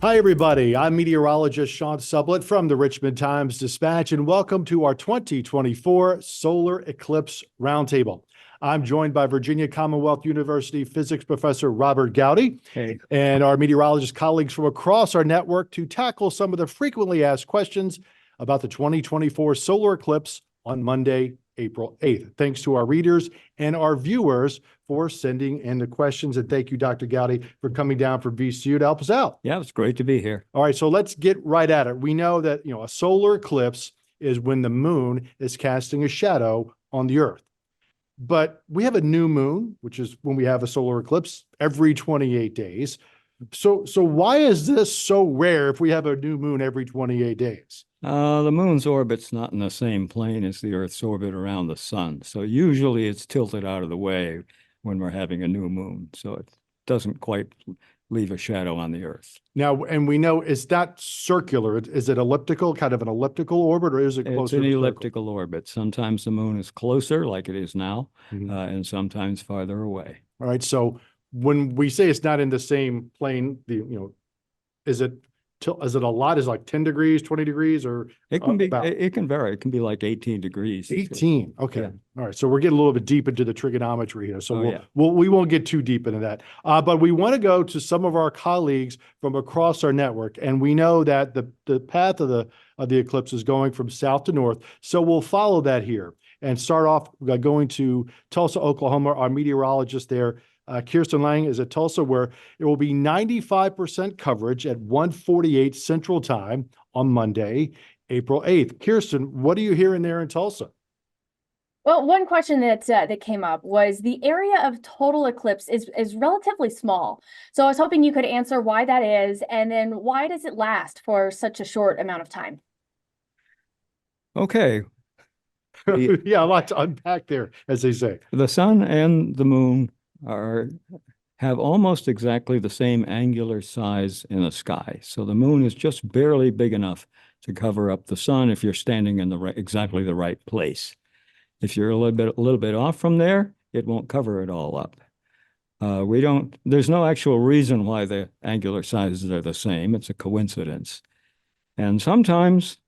Hi, everybody. I'm meteorologist Sean Sublett from the Richmond Times-Dispatch, and welcome to our 2024 Solar Eclipse Roundtable. I'm joined by Virginia Commonwealth University physics professor Robert Gowdy and our meteorologist colleagues from across our network to tackle some of the frequently asked questions about the 2024 solar eclipse on Monday, April 8th. Thanks to our readers and our viewers for sending in the questions. And thank you, Dr. Gowdy, for coming down from VCU to help us out. Yeah, it's great to be here. All right, so let's get right at it. We know that, a solar eclipse is when the moon is casting a shadow on the Earth. But we have a new moon, which is when we have a solar eclipse every 28 days. So why is this so rare if we have a new moon every 28 days? The moon's orbit's not in the same plane as the Earth's orbit around the sun. So usually it's tilted out of the way when we're having a new moon. So it doesn't quite leave a shadow on the Earth. Now, and we know it's not circular. Is it elliptical, kind of an elliptical orbit, or is it closer? It's an elliptical orbit. Sometimes the moon is closer, like it is now, and sometimes farther away. All right. So when we say it's not in the same plane, is it a lot? Is it like 10 degrees, 20 degrees, or it can be? It can vary. It can be like 18 degrees. 18. Okay. Yeah. All right. So we're getting a little bit deep into the trigonometry here. So yeah. we won't get too deep into that. But we want to go to some of our colleagues from across our network, and we know that the path of the eclipse is going from south to north. So we'll follow that here and start off by going to Tulsa, Oklahoma. Our meteorologist there, Kirsten Lang, is at Tulsa, where it will be 95% coverage at 1:48 Central Time on Monday, April 8th. Kirsten, what are you hearing there in Tulsa? Well, one question that came up was the area of total eclipse is relatively small. So I was hoping you could answer why that is, and then why does it last for such a short amount of time? Okay. Yeah, a lot to unpack there, as they say. The sun and the moon have almost exactly the same angular size in the sky. So the moon is just barely big enough to cover up the sun if you're standing in exactly the right place. If you're a little bit off from there, it won't cover it all up. There's no actual reason why the angular sizes are the same. It's a coincidence. And sometimes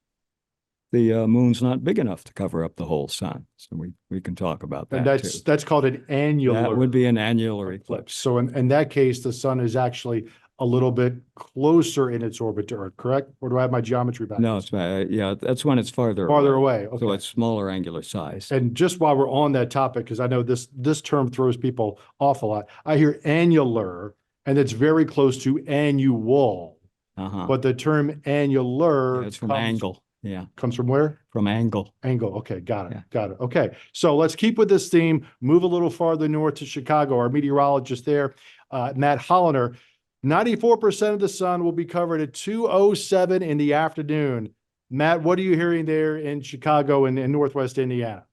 the moon's not big enough to cover up the whole sun. So we can talk about that. And that's called an annular. That would be an annular eclipse. So in that case, the sun is actually a little bit closer in its orbit to Earth, correct? Or do I have my geometry back? No, yeah, that's when it's farther away. Okay. So it's smaller angular size. And just while we're on that topic, because I know this term throws people off a lot, I hear annular, and it's very close to annual. But the term annular, it's from angle. Yeah. Comes from where? From angle. Angle. Okay. Got it. Yeah. Got it. Okay. So let's keep with this theme, move a little farther north to Chicago. Our meteorologist there, Matt Holliner, 94% of the sun will be covered at 2:07 in the afternoon. Matt, what are you hearing there in Chicago and in Northwest Indiana?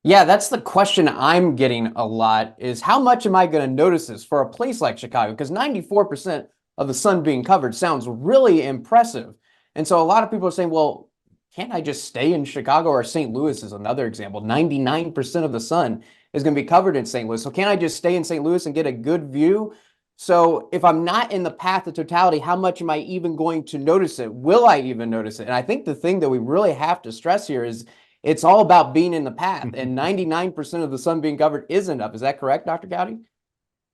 Yeah, that's the question I'm getting a lot, is how much am I going to notice this for a place like Chicago? Because 94% of the sun being covered sounds really impressive. And so a lot of people are saying, well, can't I just stay in Chicago? Or St. Louis is another example. 99% of the sun is going to be covered in St. Louis. So can't I just stay in St. Louis and get a good view? So if I'm not in the path of totality, how much am I even going to notice it? Will I even notice it? And I think the thing that we really have to stress here is it's all about being in the path, and 99% of the sun being covered isn't up. Is that correct, Dr. Gowdy?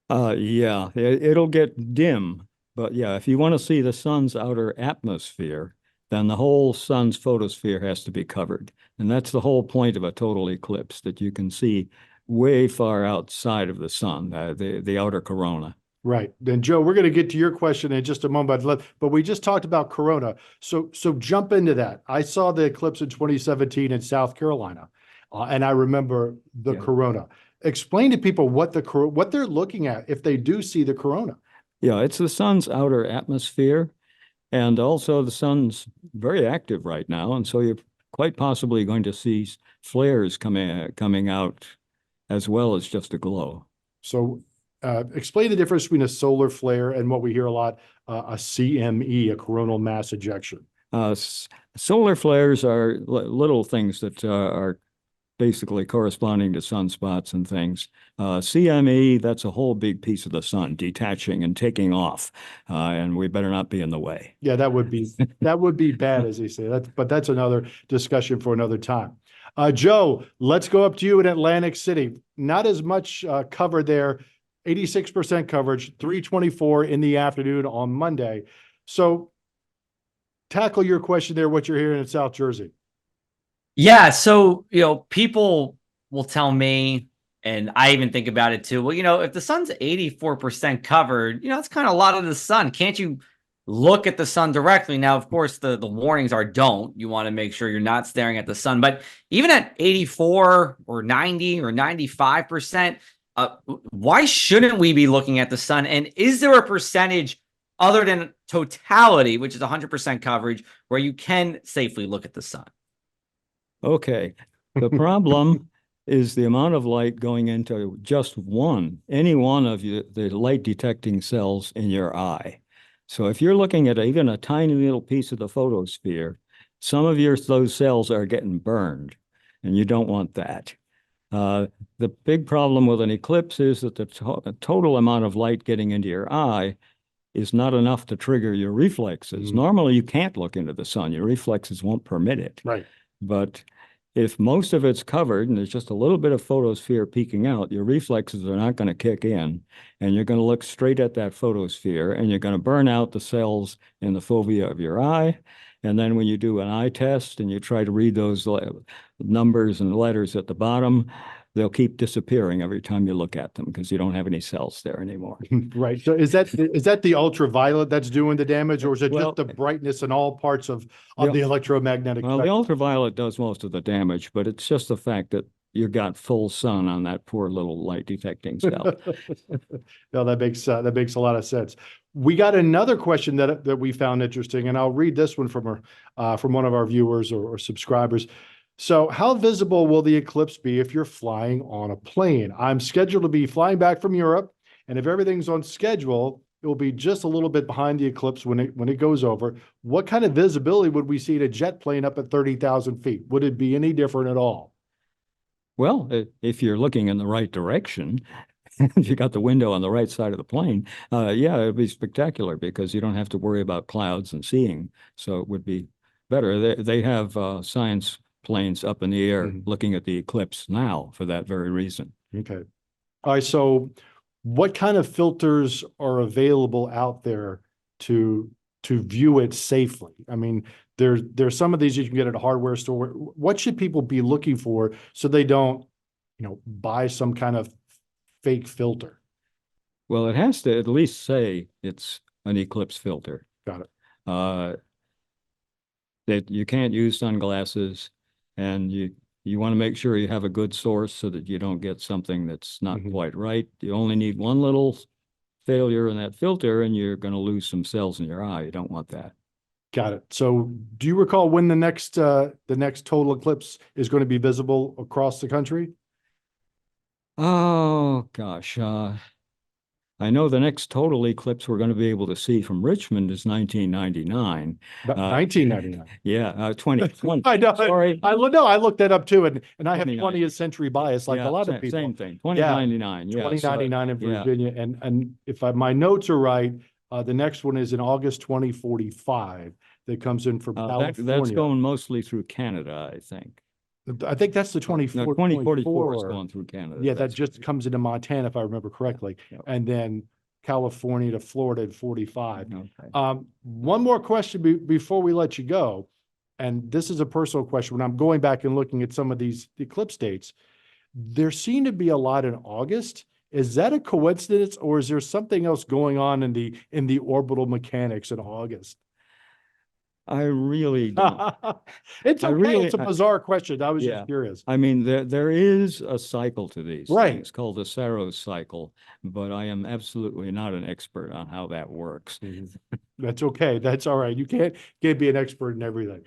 Yeah, it'll get dim. But yeah, if you want to see the sun's outer atmosphere, then the whole sun's photosphere has to be covered. And that's the whole point of a total eclipse, that you can see way far outside of the sun, the outer corona. Right. Then, Joe, we're going to get to your question in just a moment, but we just talked about corona. So jump into that. I saw the eclipse in 2017 in South Carolina, and I remember the corona. Explain to people what they're looking at if they do see the corona. Yeah, it's the sun's outer atmosphere, and also the sun's very active right now, and so you're quite possibly going to see flares coming out as well as just a glow. So explain the difference between a solar flare and what we hear a lot, a CME, a coronal mass ejection. Solar flares are little things that are basically corresponding to sunspots and things. CME, that's a whole big piece of the sun detaching and taking off, and we better not be in the way. Yeah, that would be bad, as they say. But that's another discussion for another time. Joe, let's go up to you in Atlantic City. Not as much covered there, 86% coverage, 3:24 in the afternoon on Monday. So tackle your question there, what you're hearing in South Jersey. Yeah, so people will tell me, and I even think about it too. Well, if the sun's 84% covered, it's kind of a lot of the sun. Can't you look at the sun directly? Now, of course, the warnings are don't. You want to make sure you're not staring at the sun. But even at 84 or 90 or 95%, why shouldn't we be looking at the sun? And is there a percentage other than totality, which is 100% coverage, where you can safely look at the sun? Okay. The problem is the amount of light going into just any one of the light detecting cells in your eye. So if you're looking at even a tiny little piece of the photosphere, some of those cells are getting burned, and you don't want that. The big problem with an eclipse is that the total amount of light getting into your eye is not enough to trigger your reflexes. Normally, you can't look into the sun. Your reflexes won't permit it. Right. But if most of it's covered and there's just a little bit of photosphere peeking out, your reflexes are not going to kick in, and you're going to look straight at that photosphere, and you're going to burn out the cells in the fovea of your eye. And then when you do an eye test and you try to read those numbers and letters at the bottom, they'll keep disappearing every time you look at them because you don't have any cells there anymore. Right. So is that the ultraviolet that's doing the damage, or is it Well, just the brightness in all parts of the electromagnetic Well, the spectrum? ultraviolet does most of the damage, but it's just the fact that you got full sun on that poor little light detecting cell. No, that makes a lot of sense. We got another question that we found interesting, and I'll read this one from one of our viewers or subscribers. So, how visible will the eclipse be if you're flying on a plane? I'm scheduled to be flying back from Europe, and if everything's on schedule, it will be just a little bit behind the eclipse when it goes over. What kind of visibility would we see in a jet plane up at 30,000 feet? Would it be any different at all? Well, if you're looking in the right direction, if you got the window on the right side of the plane, yeah, it'd be spectacular because you don't have to worry about clouds and seeing. So it would be better. They have science planes up in the air looking at the eclipse now for that very reason. Okay. All right. So what kind of filters are available out there to view it safely? I mean, there's some of these you can get at a hardware store. What should people be looking for so they don't, buy some kind of fake filter? Well, it has to at least say it's an eclipse filter. Got it. That you can't use sunglasses, and you want to make sure you have a good source so that you don't get something that's not quite right. You only need one little failure in that filter, and you're going to lose some cells in your eye. You don't want that. Got it. So do you recall when the next total eclipse is going to be visible across the country? Oh, gosh. I know the next total eclipse we're going to be able to see from Richmond is 1999. 1999. Yeah, 2020. I know. Sorry. I looked that up too, and I have 29. 20th century bias like a lot of people. Same thing. 2099. Yeah. 2099 in Virginia, and if my notes are right, the next one is in August 2045 that comes in from California. That's going mostly through Canada, I think. I think that's the 2044 is going through Canada. Yeah, that just comes into Montana, if I remember correctly, and then California to Florida at 45. Okay. One more question before we let you go, and this is a personal question. When I'm going back and looking at some of these eclipse dates, there seem to be a lot in August. Is that a coincidence, or is there something else going on in the orbital mechanics in August? I really don't. It's okay. It's a bizarre question. I was just curious. I mean, there is a cycle to these Right. things called the Saros cycle, but I am absolutely not an expert on how that works. That's okay. That's all right. You can't be an expert in everything.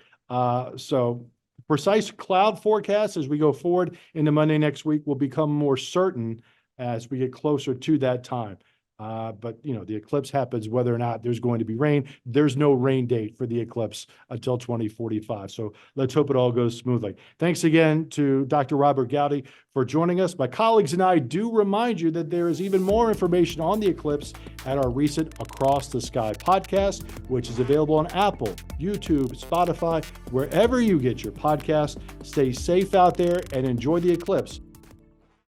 So precise cloud forecasts as we go forward into Monday next week will become more certain as we get closer to that time. But the eclipse happens whether or not there's going to be rain. There's no rain date for the eclipse until 2045. So let's hope it all goes smoothly. Thanks again to Dr. Robert Gowdy for joining us. My colleagues and I do remind you that there is even more information on the eclipse at our recent Across the Sky podcast, which is available on Apple, YouTube, Spotify, wherever you get your podcast. Stay safe out there and enjoy the eclipse.